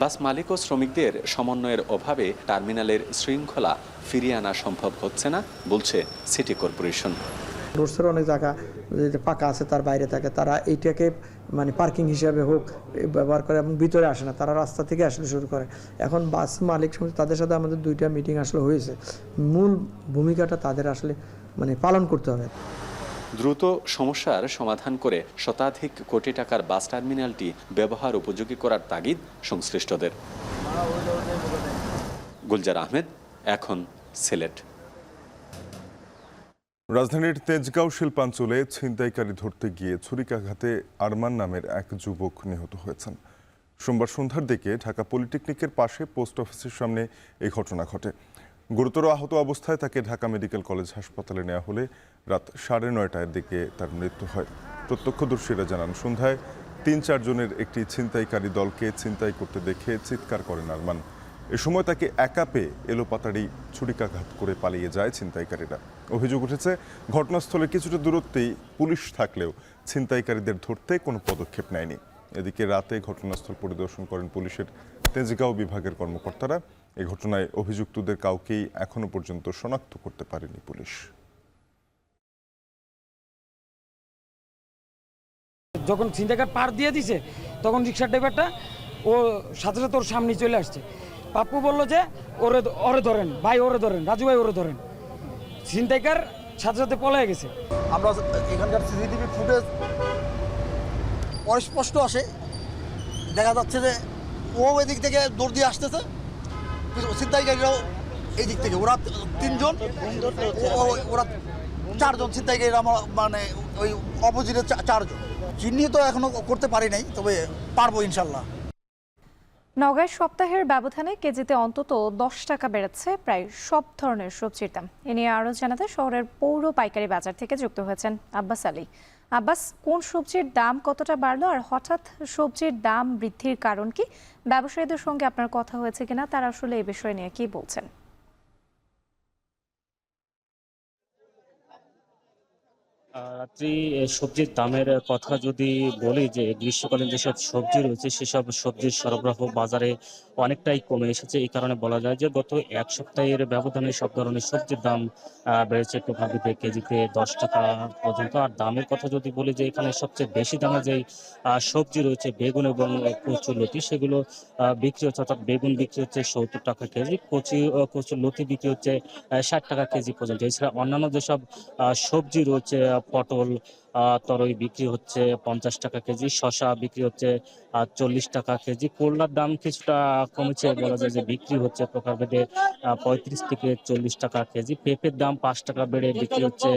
বাস মালিক ও শ্রমিকদের সমন্বয়ের অভাবে টার্মিনালের শৃঙ্খলা ফিরিয়ে আনা সম্ভব হচ্ছে না বলছে সিটি কর্পোরেশন। রোডসের অনেক জায়গা যেটা পাকা আছে তার বাইরে থাকে, তারা এইটাকে মানে পার্কিং হিসাবে হোক ব্যবহার করে এবং ভিতরে আসে না, তারা রাস্তা থেকে আসলে শুরু করে। এখন বাস মালিক তাদের সাথে আমাদের 2টা মিটিং আসলে হয়েছে, মূল ভূমিকাটা তাদের আসলে মানে পালন করতে হবে। দ্রুত সমস্যার সমাধান করে শতাধিক কোটি টাকার বাস টার্মিনালটি ব্যবহার উপযোগী করার তাগিদ সংশ্লিষ্টদের। গুলজার আহমেদ, এখন সিলেট। রাজধানীর তেজগাঁও শিল্পাঞ্চলে ছিনতাইকারী ধরতে গিয়ে ছুরিকাঘাতে আরমান নামের এক যুবক নিহত হয়েছেন। সোমবার সন্ধ্যার দিকে ঢাকা পলিটেকনিকের পাশে পোস্ট অফিসের সামনে এই ঘটনা ঘটে। গুরুতর আহত অবস্থায় তাকে ঢাকা মেডিকেল কলেজ হাসপাতালে নেওয়া হলে রাত 9:30টার দিকে তার মৃত্যু হয়। প্রত্যক্ষদর্শীরা জানান, সন্ধ্যায় 3-4 জনের একটি ছিনতাইকারী দলকে ছিনতাই করতে দেখে চিৎকার করেন আরমান। এ সময় তাকে একা পেয়ে এলোপাতাড়ি ছুরিকাঘাত করে পালিয়ে যায় ছিনতাইকারীরা। অভিযোগ উঠেছে, ঘটনাস্থলে কিছুটা দূরত্বেই পুলিশ থাকলেও ছিনতাইকারীদের ধরতে কোনো পদক্ষেপ নেয়নি। এদিকে রাতে ঘটনাস্থল পরিদর্শন করেন পুলিশের তেজগাঁও বিভাগের কর্মকর্তারা। এ ঘটনায় অভিযুক্তদের কাউকেই এখনো পর্যন্ত শনাক্ত করতে পারেনি পুলিশ। যখন ছিনতাইকার পার দিয়ে দিছে তখন রিক্সার ড্রাইভারটা ও সাথে সাথে ওর সামনে চলে আসছে। পাপ্পু বলল যে ওরে ধরেন ভাই, ওরে ধরেন, রাজু ভাই ওরে ধরেন। ছিনতাইকার সাথে সাথে পলায় গেছে। আমরা এখানকার সিসিটিভি ফুটেজ অস্পষ্ট আসে, দেখা যাচ্ছে যে ও এদিক থেকে দৌড় দিয়ে আসতেছে, ছিনতাইকারীরাও এই দিক থেকে। ওরা 3 জন, ওরা 4 জন ছিনতাইকারীরা, মানে ওই অপোজিটে 4 জন। চিহ্নিত এখনো করতে পারি নাই, তবে পারবো ইনশাল্লাহ। নওগাঁয় সপ্তাহের ব্যবধানে কেজিতে অন্তত 10 টাকা বেড়েছে প্রায় সব ধরনের সবজির দাম। এ নিয়ে আরও জানাতে শহরের পৌর পাইকারি বাজার থেকে যুক্ত হয়েছেন আব্বাস আলী। আব্বাস, কোন সবজির দাম কতটা বাড়লো আর হঠাৎ সবজির দাম বৃদ্ধির কারণ কি? ব্যবসায়ীদের সঙ্গে আপনার কথা হয়েছে কিনা, তারা আসলে এই বিষয় নিয়ে কি বলছেন? রাত্রি সবজির দামের কথা যদি বলি, যে গ্রীষ্মকালীন যেসব সবজি রয়েছে সেসব সবজির সরবরাহ বাজারে অনেকটাই কমে এসেছে। এই কারণে বলা যায় যে গত 1 সপ্তাহের ব্যবধানে সব ধরনের সবজির দাম বেড়েছে প্রভাবিত কেজিতে 10 টাকা পর্যন্ত। আর দামের কথা যদি বলি, যে এখানে সবচেয়ে বেশি দামে যেই সবজি রয়েছে বেগুন এবং কচুরলতি, সেগুলো বিক্রি হচ্ছে, অর্থাৎ বেগুন বিক্রি হচ্ছে 70 টাকা কেজি, কচুরলতি বিক্রি হচ্ছে 60 টাকা কেজি পর্যন্ত। এছাড়া অন্যান্য যেসব সবজি রয়েছে, পটল, তরই বিক্রি হচ্ছে 50 টাকা কেজি, শসা বিক্রি হচ্ছে 40 টাকা কেজি। করলার দাম কিছুটা কমেছে, বলা যায় যে বিক্রি হচ্ছে প্রকারভেদে 35 থেকে 40 টাকা কেজি। পেঁপের দাম 5 টাকা বেড়ে বিক্রি হচ্ছে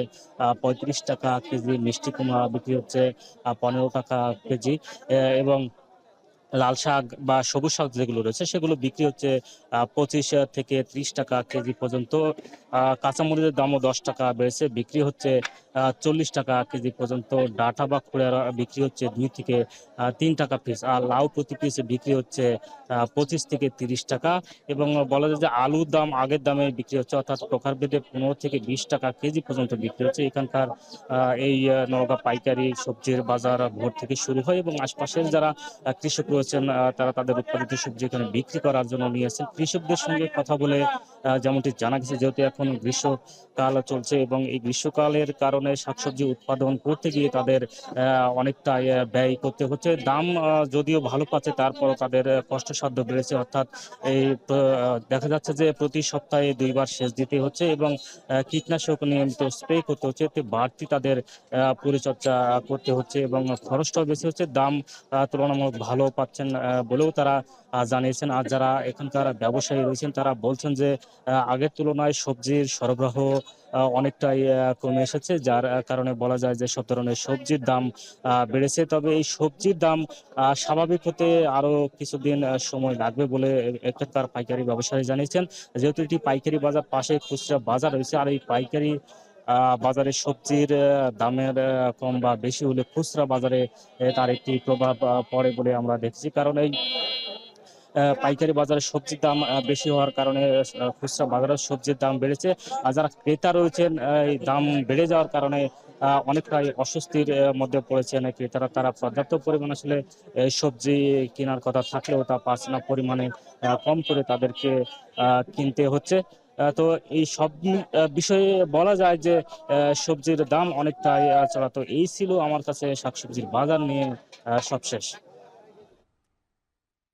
35 টাকা কেজি। মিষ্টি কুমড়া বিক্রি হচ্ছে 15 টাকা কেজি, এবং লাল শাক বা সবুজ শাক যেগুলো রয়েছে সেগুলো বিক্রি হচ্ছে 25 থেকে 30 টাকা কেজি পর্যন্ত। কাঁচামরিচের দামও 10 টাকা বেড়েছে, বিক্রি হচ্ছে 40 টাকা কেজি পর্যন্ত। ডাঁটা বা খুঁড়া বিক্রি হচ্ছে 2 থেকে 3 টাকা পিস, আর লাউ প্রতি পিস বিক্রি হচ্ছে 25 থেকে 30 টাকা। এবং বলা যায় যে আলুর দাম আগের দামে বিক্রি হচ্ছে, অর্থাৎ প্রকারভেদে 15 থেকে 20 টাকা কেজি পর্যন্ত বিক্রি হচ্ছে। এখানকার এই নওগাঁ পাইকারি সবজির বাজার ভোর থেকে শুরু হয় এবং আশপাশের যারা কৃষক রয়েছেন তারা তাদের উৎপাদিত সবজি এখানে বিক্রি করার জন্য নিয়েছেন। কৃষকদের সঙ্গে কথা বলে যেমনটি জানা গেছে, যেহেতু এখন গ্রীষ্মকাল চলছে এবং এই গ্রীষ্মকালের কারণে শাকসবজি উৎপাদন করতে গিয়ে তাদের অনেকটা ব্যয় করতে হচ্ছে। দাম যদিও ভালো পাচ্ছে, তারপরও তাদের কষ্টসাধ্য বেড়েছে, অর্থাৎ এই দেখা যাচ্ছে যে প্রতি সপ্তাহে 2 বার সেচ দিতে হচ্ছে এবং কীটনাশক নিয়মিত স্প্রে করতে হচ্ছে। এতে বাড়তি তাদের পরিচর্যা করতে হচ্ছে এবং খরচটাও বেশি হচ্ছে। দাম তুলনামূলক ভালো পাচ্ছেন বলেও তারা জানিয়েছেন। আর যারা এখানকার ব্যবসায়ী রয়েছেন তারা বলছেন যে আগের তুলনায় সবজির সরবরাহ অনেকটাই কমে এসেছে, যার কারণে বলা যায় যে সব ধরনের সবজির দাম বেড়েছে। তবে এই সবজির দাম স্বাভাবিক হতে আরো কিছুদিন সময় লাগবে বলে এখানকার পাইকারি ব্যবসায়ী জানিয়েছেন। যেহেতু এটি পাইকারি বাজার, পাশে খুচরা বাজার রয়েছে, আর এই পাইকারি বাজারে সবজির দামের কম বা বেশি হলে খুচরা বাজারে তার একটি প্রভাব পড়ে বলে আমরা দেখছি। কারণ এই পাইকারি বাজারে সবজির দাম বেশি হওয়ার কারণে খুচরা বাজারে সবজির দাম বেড়েছে। আর যারা ক্রেতা রয়েছেন এই দাম বেড়ে যাওয়ার কারণে অনেকটাই অস্বস্তির মধ্যে পড়েছেন ক্রেতারা। তারা পর্যাপ্ত পরিমাণ আসলে সবজি কেনার কথা থাকলেও তা পাচ্ছে না, পরিমাণে কম করে তাদেরকে কিনতে হচ্ছে। তো এই সব বিষয়ে বলা যায় যে সবজির দাম অনেকটাই চড়া। তো এই ছিল আমার কাছে শাকসবজির বাজার নিয়ে সবশেষ।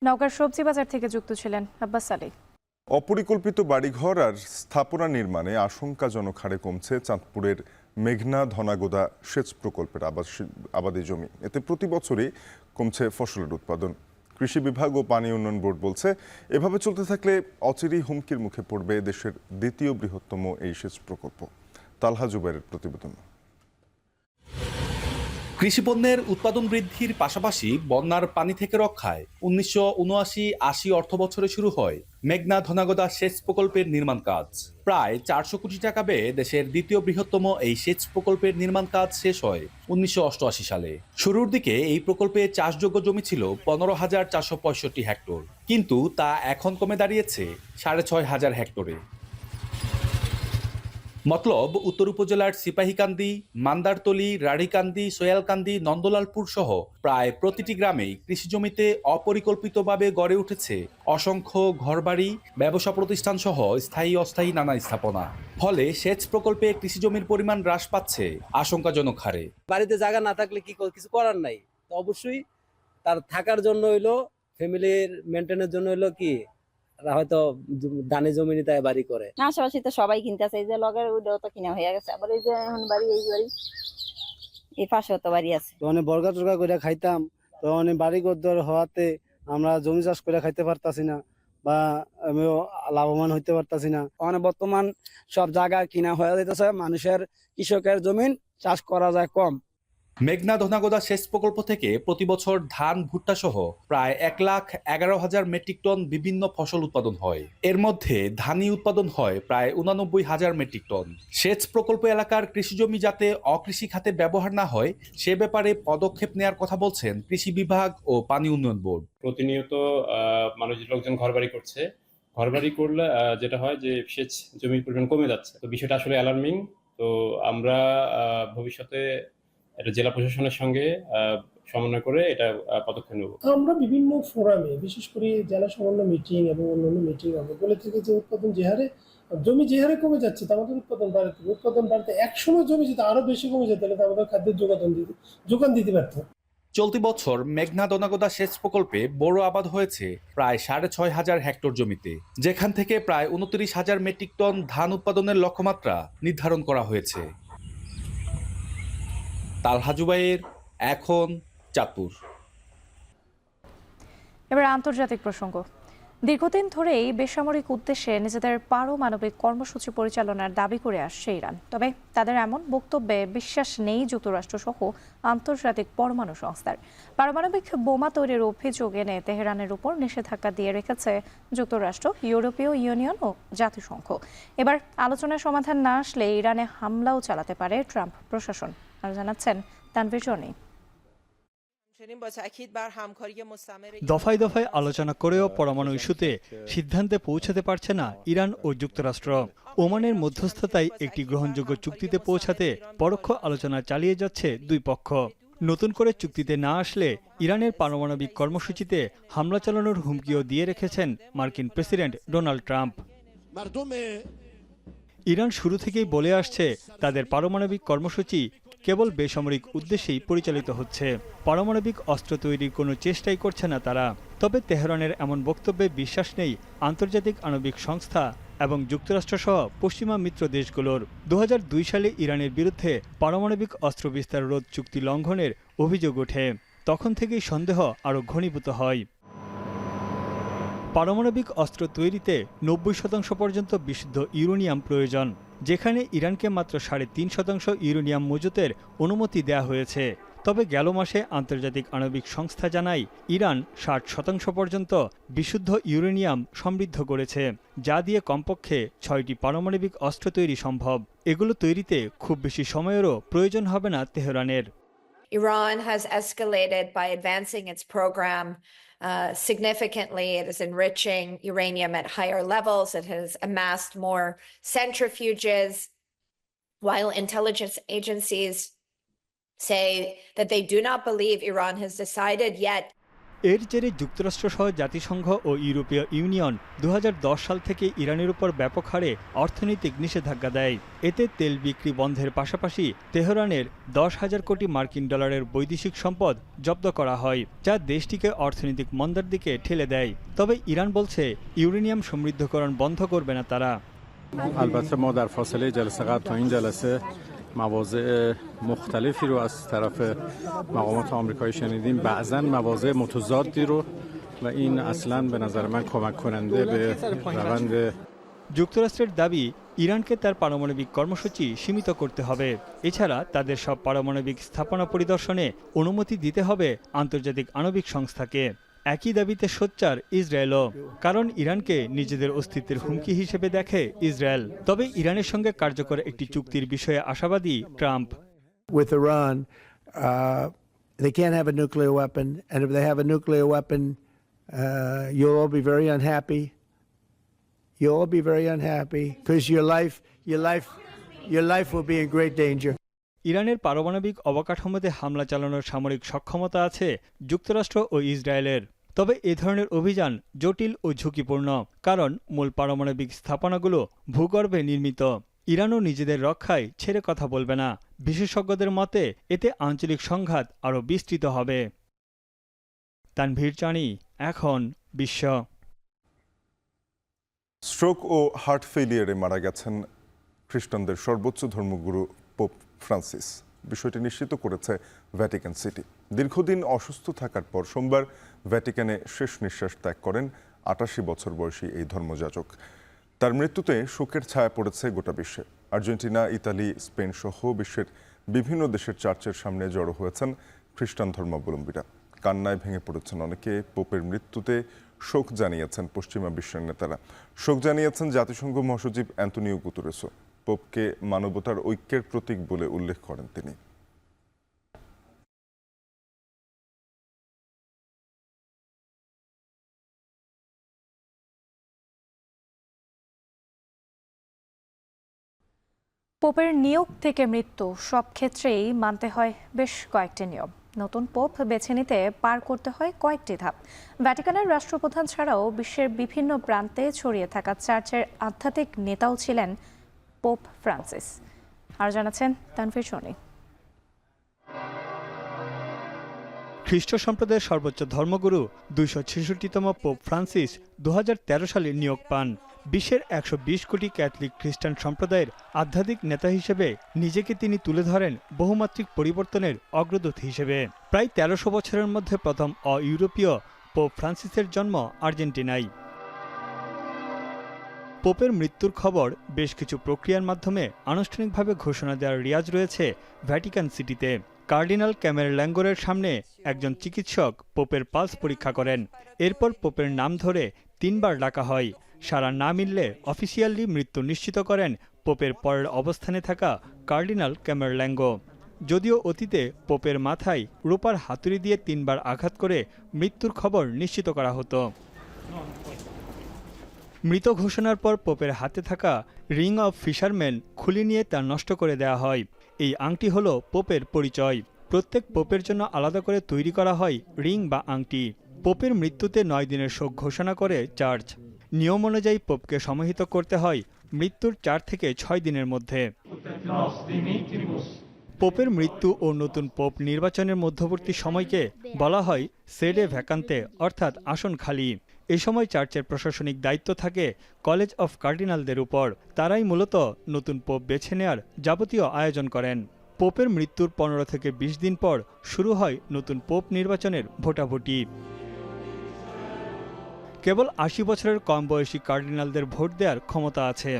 নওগাঁর সবজি বাজার থেকে যুক্ত ছিলেন আব্বাস আলী। অপরিকল্পিত বাড়িঘর আর স্থাপনা নির্মাণে আশঙ্কাজনক হারে কমছে চাঁদপুরের মেঘনা ধনাগোদা সেচ প্রকল্পের আবাদি জমি। এতে প্রতি বছরই কমছে ফসলের উৎপাদন। কৃষি বিভাগ ও পানি উন্নয়ন বোর্ড বলছে, এভাবে চলতে থাকলে অচিরেই হুমকির মুখে পড়বে দেশের দ্বিতীয় বৃহত্তম এই সেচ প্রকল্প। তালহা জুবাইরের প্রতিবেদন। কৃষিপণ্যের উৎপাদন বৃদ্ধির পাশাপাশি বন্যার পানি থেকে রক্ষায় 1979-80 অর্থ বছরে শুরু হয় মেঘনা ধনাগোদা সেচ প্রকল্পের নির্মাণ কাজ। প্রায় 400 কোটি টাকা ব্যয়ে দেশের দ্বিতীয় বৃহত্তম এই সেচ প্রকল্পের নির্মাণ কাজ শেষ হয় 1988 সালে। শুরুর দিকে এই প্রকল্পে চাষযোগ্য জমি ছিল 15,465 হেক্টর, কিন্তু তা এখন কমে দাঁড়িয়েছে 6,500 হেক্টরে। মতলব উত্তর উপজেলার সিপাহীকান্দি, মান্দারতলী, রাড়ীকান্দি, সোয়ালকান্দি, নন্দলালপুর সহ প্রায় প্রতিটি গ্রামেই কৃষি জমিতে অপরিকল্পিতভাবে গড়ে উঠেছে অসংখ্য ঘরবাড়ি, ব্যবসা প্রতিষ্ঠান সহ স্থায়ী অস্থায়ী নানা স্থাপনা। ফলে সেচ প্রকল্পে কৃষি জমির পরিমাণ হ্রাস পাচ্ছে আশঙ্কাজনক হারে। বাড়িতে জায়গা না থাকলে কিছু করার নাই, তো অবশ্যই তার থাকার জন্য হইলো, ফ্যামিলির মেনটেনের জন্য হইলো কি হয়তো দানে জমি নিতে বাড়ি করে। আশেপাশে তো সবাই কিনতে আছে, এই যে লগের ওইটাও তো কিনা হয়ে গেছে, আবার এই যে এখন বাড়ি, এই বাড়ি, এই পাশেও তো বাড়ি আছে। তো অনেক বর্গা টর্গা করে খাইতাম, তো অনেক বাড়ি ঘর হওয়াতে আমরা জমি চাষ করে খাইতে পারতাছি না বা আমিও লাভবান হইতে পারতাছি না। অনেক বর্তমান সব জায়গা কিনা হয়ে যাইতেছে, মানুষের কৃষকের জমিন চাষ করা যায় কম। মেঘনা ধনাগোদা সেচ প্রকল্প থেকে প্রতি বছর ধান, ভুট্টা সহ প্রায় 1,11,000 মেট্রিক টন বিভিন্ন ফসল উৎপাদন হয়। এর মধ্যে ধানই উৎপাদন হয় প্রায় 89,000 মেট্রিক টন। সেচ প্রকল্প এলাকার কৃষি জমি যাতে অকৃষি খাতে ব্যবহার না হয় সে ব্যাপারে পদক্ষেপ নেওয়ার কথা বলছেন কৃষি বিভাগ ও পানি উন্নয়ন বোর্ড। প্রতিনিয়ত লোকজন ঘরবাড়ি করছে, ঘরবাড়ি করলে যেটা হয় যে সেচ জমির পরিমাণ কমে যাচ্ছে। তো বিষয়টা আসলে অ্যালার্মিং। তো আমরা ভবিষ্যতে এটা জেলা প্রশাসনের সঙ্গে সমন্বয় করে এটা পদক্ষেপ নেব। আমরা বিভিন্ন ফোরামে, বিশেষ করে জেলা সমন্বয় মিটিং এবং অন্যান্য মিটিং আমরা বলে থেকে যে উৎপাদন যে হারে জমি যে হারে কমে যাচ্ছে, তা আমাদের উৎপাদন বাড়তে একসময় জমি যদি আরো বেশি কমে যেত তাহলে আমাদের খাদ্যের যোগান দিতে পারত। চলতি বছর মেঘনা ধনাগোদা সেচ প্রকল্পে বড় আবাদ হয়েছে প্রায় 6,500 হেক্টর জমিতে, যেখান থেকে প্রায় 29,000 মেট্রিক টন ধান উৎপাদনের লক্ষ্যমাত্রা নির্ধারণ করা হয়েছে। তালহা জুবাইর, এখন চাঁদপুর। এবার আন্তর্জাতিক প্রসঙ্গ। দীর্ঘদিন ধরেই বেসামরিক উদ্দেশ্যে নিজেদের পারমাণবিক কর্মসূচি পরিচালনার দাবি করে আসছে ইরান। তবে তাদের এমন বক্তব্যে বিশ্বাস নেই যুক্তরাষ্ট্র সহ আন্তর্জাতিক পরমাণু সংস্থার। পারমাণবিক বোমা তৈরির অভিযোগ এনে তেহরানের উপর নিষেধাজ্ঞা দিয়ে রেখেছে যুক্তরাষ্ট্র, ইউরোপীয় ইউনিয়ন ও জাতিসংঘ। এবার আলোচনার সমাধান না আসলে ইরানে হামলাও চালাতে পারে ট্রাম্প প্রশাসন। আর জানাচ্ছেন তানভীর জনি। দফায় দফায় আলোচনা করেও পরমাণু ইস্যুতে সিদ্ধান্তে পৌঁছাতে পারছে না ইরান ও যুক্তরাষ্ট্র। ওমানের মধ্যস্থতায় একটি গ্রহণযোগ্য চুক্তিতে পৌঁছাতে পরোক্ষ আলোচনা চালিয়ে যাচ্ছে দুই পক্ষ। নতুন করে চুক্তিতে না আসলে ইরানের পারমাণবিক কর্মসূচিতে হামলা চালানোর হুমকিও দিয়ে রেখেছেন মার্কিন প্রেসিডেন্ট ডোনাল্ড ট্রাম্প। ইরান শুরু থেকেই বলে আসছে তাদের পারমাণবিক কর্মসূচি কেবল বেসামরিক উদ্দেশ্যেই পরিচালিত হচ্ছে, পারমাণবিক অস্ত্র তৈরির কোনো চেষ্টাই করছে না তারা। তবে তেহরানের এমন বক্তব্যে বিশ্বাস নেই আন্তর্জাতিক আণবিক সংস্থা এবং যুক্তরাষ্ট্রসহ পশ্চিমা মিত্র দেশগুলোর। 2002 সালে ইরানের বিরুদ্ধে পারমাণবিক অস্ত্র বিস্তার রোধ চুক্তি লঙ্ঘনের অভিযোগ ওঠে। তখন থেকেই সন্দেহ আরও ঘনীভূত হয়। পারমাণবিক অস্ত্র তৈরিতে 90% পর্যন্ত বিশুদ্ধ ইউরেনিয়াম প্রয়োজন, যেখানে ইরানকে মাত্র 3.5% ইউরেনিয়াম মজুতের অনুমতি দেয়া হয়েছে। তবে গেল মাসে আন্তর্জাতিক আণবিক সংস্থা জানায় ইরান 60% পর্যন্ত বিশুদ্ধ ইউরেনিয়াম সমৃদ্ধ করেছে, যা দিয়ে কমপক্ষে 6টি পারমাণবিক অস্ত্র তৈরি সম্ভব। এগুলো তৈরিতে খুব বেশি সময়েরও প্রয়োজন হবে না তেহরানের। Iran has escalated by advancing its program significantly. It is enriching uranium at higher levels. It has amassed more centrifuges, while intelligence agencies say that they do not believe Iran has decided yet. এর জেরে যুক্তরাষ্ট্রসহ জাতিসংঘ ও ইউরোপীয় union 2010 সাল থেকে ইরানের উপর ব্যাপক হারে অর্থনৈতিক নিষেধাজ্ঞা দেয়। এতে তেল বিক্রি বন্ধের পাশাপাশি তেহরানের 10,000 কোটি মার্কিন ডলারের বৈদেশিক সম্পদ জব্দ করা হয়, যা দেশটিকে অর্থনৈতিক মন্দার দিকে ঠেলে দেয়। তবে ইরান বলছে ইউরেনিয়াম সমৃদ্ধকরণ বন্ধ করবে না তারা। البته ما در فاصله جلسه قبل تا این جلسه مواضع مختلفی رو از طرف مقامات آمریکایی شنیدیم، بعضا مواضع متضادی رو و این اصلا به نظر من کمک کننده به روند যুক্তরাষ্ট্রের দাবি ইরানকে তার পারমাণবিক কর্মসূচি সীমিত করতে হবে। এছাড়া তাদের সব পারমাণবিক স্থাপনা পরিদর্শনে অনুমতি দিতে হবে আন্তর্জাতিক আণবিক সংস্থাকে। একই দাবিতে সোচ্চার ইসরায়েলও, কারণ ইরানকে নিজেদের অস্তিত্বের হুমকি হিসেবে দেখে ইসরায়েল। তবে ইরানের সঙ্গে কার্যকর একটি চুক্তির বিষয়ে আশাবাদী Trump. With Iran, they can't have a nuclear weapon, and if they have a nuclear weapon, you'll all be very unhappy. You'll all be very unhappy because your life will be in great danger. ইরানের পারমাণবিক অবকাঠামোতে হামলা চালানোর সামরিক সক্ষমতা আছে যুক্তরাষ্ট্র ও ইসরায়েলের। তবে এ ধরনের অভিযান জটিল ও ঝুঁকিপূর্ণ, কারণ মূল পারমাণবিক স্থাপনাগুলো ভূগর্ভে নির্মিত। ইরানও নিজেদের রক্ষায় ছেড়ে কথা বলবে না। বিশেষজ্ঞদের মতে এতে আঞ্চলিক সংঘাত আরও বিস্তৃত হবে। তানভীর চানি, এখন বিশ্ব। স্ট্রোক ও হার্ট ফেলিয়ারে মারা গেছেন খ্রিস্টানদের সর্বোচ্চ ধর্মগুরু পোপ ফ্রান্সিস। বিষয়টি নিশ্চিত করেছে ভ্যাটিকান সিটি। দীর্ঘদিন অসুস্থ থাকার পর সোমবার ভ্যাটিকানে শেষ নিঃশ্বাস ত্যাগ করেন 88 বছর বয়সী এই ধর্মযাজক। তার মৃত্যুতে শোকের ছায়া পড়েছে গোটা বিশ্বে। আর্জেন্টিনা, ইতালি, স্পেন সহ বিশ্বের বিভিন্ন দেশের চার্চের সামনে জড়ো হয়েছেন খ্রিস্টান ধর্মাবলম্বীরা। কান্নায় ভেঙে পড়েছেন অনেকে। পোপের মৃত্যুতে শোক জানিয়েছেন পশ্চিমা বিশ্বের নেতারা। শোক জানিয়েছেন জাতিসংঘ মহাসচিব অ্যান্তোনিও গুতেরেসও। পোপকে মানবতার ঐক্যের প্রতীক বলে উল্লেখ করেন তিনি। পোপের নিয়োগ থেকে মৃত্যু সব ক্ষেত্রেই মানতে হয় বেশ কয়েকটি নিয়ম। নতুন পোপ বেছে নিতে পার করতে হয় কয়েকটি ধাপ। ভ্যাটিকানের রাষ্ট্রপ্রধান ছাড়াও বিশ্বের বিভিন্ন প্রান্তে ছড়িয়ে থাকা চার্চের আধ্যাত্মিক নেতাও ছিলেন পোপ ফ্রান্সিস। আর জানাচ্ছেন তানভীর সোনি। খ্রিস্ট সম্প্রদায়ের সর্বোচ্চ ধর্মগুরু 266তম পোপ ফ্রান্সিস 2013 সালে নিয়োগ পান। বিশ্বের 120 কোটি ক্যাথলিক খ্রিস্টান সম্প্রদায়ের আধ্যাত্মিক নেতা হিসেবে নিজেকে তিনি তুলে ধরেন বহুমাত্রিক পরিবর্তনের অগ্রদূত হিসেবে। প্রায় 1300 বছরের মধ্যে প্রথম অ-ইউরোপীয় পোপ ফ্রান্সিসের জন্ম আর্জেন্টিনায়। পোপের মৃত্যুর খবর বেশ কিছু প্রক্রিয়ার মাধ্যমে আনুষ্ঠানিকভাবে ঘোষণা দেওয়ার রিয়াজ রয়েছে ভ্যাটিকান সিটিতে। কার্ডিনাল ক্যামের ল্যাঙ্গোরের সামনে একজন চিকিৎসক পোপের পালস পরীক্ষা করেন। এরপর পোপের নাম ধরে 3 বার ডাকা হয়। সাড়া না মিললে অফিসিয়ালি মৃত্যু নিশ্চিত করেন পোপের পরের অবস্থানে থাকা কার্ডিনাল ক্যামের ল্যাঙ্গো। যদিও অতীতে পোপের মাথায় রূপার হাতুড়ি দিয়ে 3 বার আঘাত করে মৃত্যুর খবর নিশ্চিত করা হতো। মৃত ঘোষণার পর পোপের হাতে থাকা রিং অফ ফিশারম্যান খুলে নিয়ে তা নষ্ট করে দেওয়া হয়। এই আংটি হলো পোপের পরিচয়। প্রত্যেক পোপের জন্য আলাদা করে তৈরি করা হয় রিং বা আংটি। পোপের মৃত্যুতে 9 দিনের শোক ঘোষণা করে চার্চ। নিয়ম অনুযায়ী পোপকে সমাহিত করতে হয় মৃত্যুর 4 থেকে 6 দিনের মধ্যে। পোপের মৃত্যু ও নতুন পোপ নির্বাচনের মধ্যবর্তী সময়কে বলা হয় সেডে ভ্যাকান্তে, অর্থাৎ আসন খালি। এই সময় চার্চের প্রশাসনিক দায়িত্ব থাকে কলেজ অফ কার্ডিনালদের উপর। তারাই মূলত নতুন পোপ বেছে নেয়ার যাবতীয় আয়োজন করেন। পোপের মৃত্যুর 15 থেকে 20 দিন পর শুরু হয় নতুন পোপ নির্বাচনের ভোটাভুটি। কেবল 80 বছরের কম বয়সী কার্ডিনালদের ভোট দেওয়ার ক্ষমতা আছে।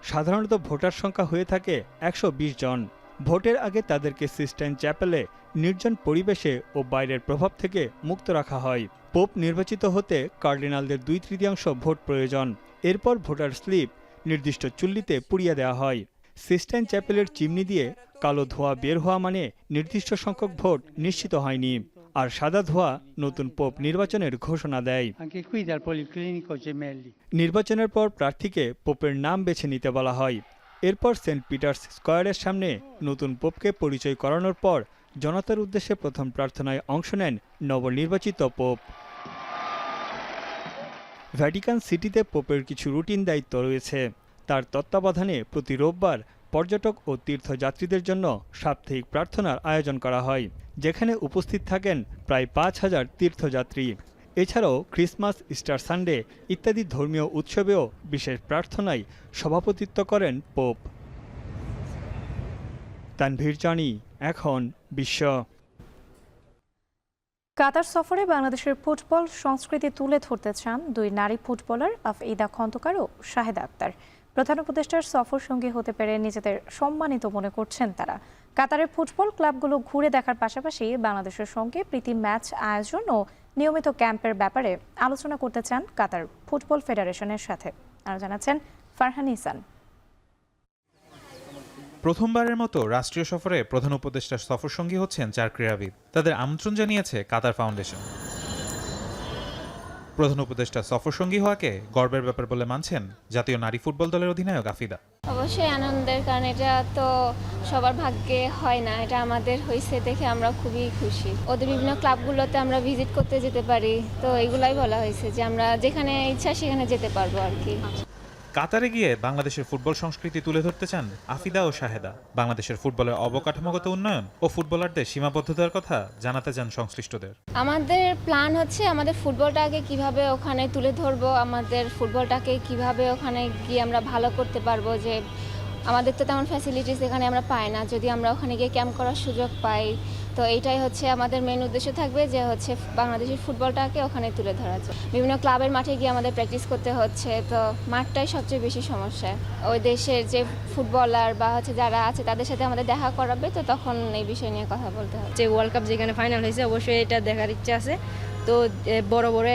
সাধারণত ভোটার সংখ্যা হয়ে থাকে 120 জন। ভোটের আগে তাদেরকে সিস্টাইন চ্যাপেলে নির্জন পরিবেশে ও বাইরের প্রভাব থেকে মুক্ত রাখা হয়। পোপ নির্বাচিত হতে কার্ডিনালদের 2/3 ভোট প্রয়োজন। এরপর ভোটার স্লিপ নির্দিষ্ট চুল্লিতে পুড়িয়ে দেওয়া হয়। সিস্টাইন চ্যাপেলের চিমনি দিয়ে কালো ধোঁয়া বের হওয়া মানে নির্দিষ্ট সংখ্যক ভোট নিশ্চিত হয়নি, আর সাদা ধোঁয়া নতুন পোপ নির্বাচনের ঘোষণা দেয়। নির্বাচনের পর প্রার্থীকে পোপের নাম বেছে নিতে বলা হয়। এরপর সেন্ট পিটার্স স্কয়ারের সামনে নতুন পোপকে পরিচয় করানোর পর জনতার উদ্দেশ্যে প্রথম প্রার্থনায় অংশ নেন নবনির্বাচিত পোপ। ভ্যাটিকান সিটিতে পোপের কিছু রুটিন দায়িত্ব রয়েছে। তার তত্ত্বাবধানে প্রতি রোববার পর্যটক ও তীর্থযাত্রীদের জন্য সাপ্তাহিক প্রার্থনার আয়োজন করা হয়, যেখানে উপস্থিত থাকেন প্রায় ৫,০০০ তীর্থযাত্রী। এছাড়াও ক্রিসমাস, ইস্টার সানডে ইত্যাদি ধর্মীয় উৎসবেও বিশেষ প্রার্থনায় সভাপতিত্ব করেন পোপ। তানভীর জানি, এখন বিশ্ব। কাতার সফরে বাংলাদেশের ফুটবল সংস্কৃতি তুলে ধরতে চান দুই নারী ফুটবলার আফঈদা খন্দকার ও শাহেদা আক্তার। প্রধান উপদেষ্টার সফর সঙ্গী হতে পেরে নিজেদের সম্মানিত মনে করছেন তারা। কাতারের ফুটবল ক্লাবগুলো ঘুরে দেখার পাশাপাশি বাংলাদেশের সঙ্গে প্রীতি ম্যাচ আয়োজন ও নিয়মিত ক্যাম্পের ব্যাপারে আলোচনা করতে চান কাতার ফুটবল ফেডারেশনের সাথে। আরও জানাচ্ছেন ফারহান ইসান। প্রথমবারের মতো রাষ্ট্রীয় সফরে প্রধান উপদেষ্টার সফরসঙ্গী হচ্ছেন 4 ক্রীড়াবিদ। তাদের আমন্ত্রণ জানিয়েছে কাতার ফাউন্ডেশন। প্রধান উপদেষ্টা সফরসঙ্গী হওয়াকে গর্বের ব্যাপার বলে মানছেন জাতীয় নারী ফুটবল দলের অধিনায়ক আফিদা। অবশ্যই আনন্দের, কারণ এটা তো সবার ভাগ্যে হয় না, এটা আমাদের হয়েছে দেখে আমরা খুবই খুশি। ওদের বিভিন্ন ক্লাবগুলোতে আমরা ভিজিট করতে যেতে পারি, তো এগুলাই বলা হয়েছে যে আমরা যেখানে ইচ্ছা সেখানে যেতে পারবো আর কি। কাতারে গিয়ে বাংলাদেশের ফুটবল সংস্কৃতি তুলে ধরতে চান আফিদা ও শাহেদা। বাংলাদেশের ফুটবলের অবকাঠামোগত উন্নয়ন ও ফুটবলারদের সীমাবদ্ধতার কথা জানাতে চান সংশ্লিষ্টদের। আমাদের প্ল্যান হচ্ছে আমাদের ফুটবলটাকে কিভাবে ওখানে তুলে ধরবো, আমাদের ফুটবলটাকে কিভাবে ওখানে গিয়ে আমরা ভালো করতে পারবো। যে আমাদের তো তেমন ফ্যাসিলিটিস এখানে আমরা পাই না, যদি আমরা ওখানে গিয়ে ক্যাম্প করার সুযোগ পাই, তো এইটাই হচ্ছে আমাদের মেইন উদ্দেশ্য থাকবে, যে হচ্ছে বাংলাদেশের ফুটবলটাকে ওখানে তুলে ধরা যায়। বিভিন্ন ক্লাবের মাঠে গিয়ে আমাদের প্র্যাকটিস করতে হচ্ছে, তো মাঠটাই সবচেয়ে বেশি সমস্যা। ওই দেশের যে ফুটবলার বা হচ্ছে যারা আছে তাদের সাথে আমাদের দেখা করাবে, তো তখন এই বিষয় নিয়ে কথা বলতে হবে। যে ওয়ার্ল্ড কাপ যেখানে ফাইনাল হয়েছে অবশ্যই এটা দেখার ইচ্ছা আছে, তো বড় বড়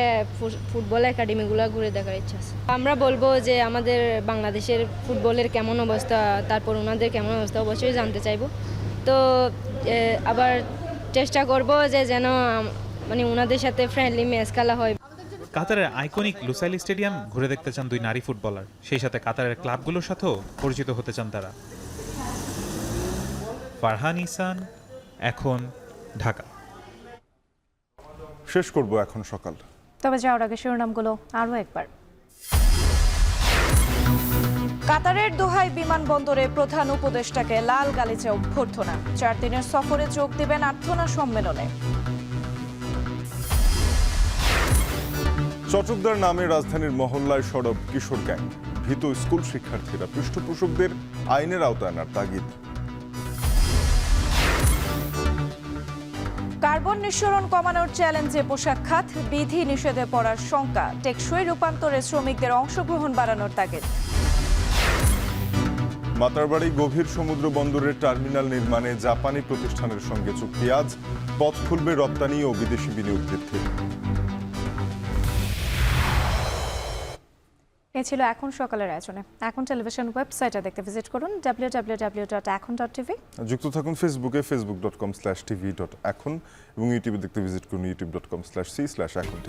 ফুটবল একাডেমিগুলো ঘুরে দেখার ইচ্ছা আছে। আমরা বলবো যে আমাদের বাংলাদেশের ফুটবলের কেমন অবস্থা, তারপর ওনাদের কেমন অবস্থা অবশ্যই জানতে চাইবো। তো আবার চেষ্টা করব যে যেন মানে ওনাদের সাথে ফ্রেন্ডলি ম্যাচ খেলা হয়। কাতারের আইকনিক লুসাইল স্টেডিয়াম ঘুরে দেখতে চান দুই নারী ফুটবলার। সেই সাথে কাতারের ক্লাবগুলোর সাথেও পরিচিত হতে চান তারা। ফারহান ইসান, এখন, ঢাকা। শেষ করব এখন সকাল। তবে যাওয়ার আগে শিরোনামগুলো আরও একবার। কাতারের দোহায় বিমানবন্দরে প্রধান উপদেষ্টাকে লাল গালিচা অভ্যর্থনা। 4 দিনের সফরে যোগ দেবেন আর্থনা সম্মেলনে। চটকদার নামে রাজধানীর মহল্লায় সরব কিশোর গ্যাং। ভীত স্কুল শিক্ষার্থীরা পৃষ্ঠপোষকদের আইনের আওতায় আনার তাগিদ। কার্বন নিঃসরণ কমানোর চ্যালেঞ্জে পোশাক খাত, বিধি নিষেধে পড়ার শঙ্কা। টেকসই রূপান্তরে শ্রমিকদের অংশগ্রহণ বাড়ানোর তাগিদ। মাতারবাড়ি গভীর সমুদ্র বন্দরের টার্মিনাল নির্মাণে জাপানি প্রতিষ্ঠানের সঙ্গে চুক্তি আজ। পথ খুলবে রপ্তানি ও বিদেশি বিনিয়োগ বৃদ্ধি। এ ছিল এখন সকালের আয়োজনে। এখন টেলিভিশন ওয়েবসাইটে দেখতে ভিজিট করুন www.ekon.tv। যুক্ত থাকুন ফেসবুকে facebook.com/tv.ekon এবং ইউটিউবে দেখতে ভিজিট করুন youtube.com/c/ekontv।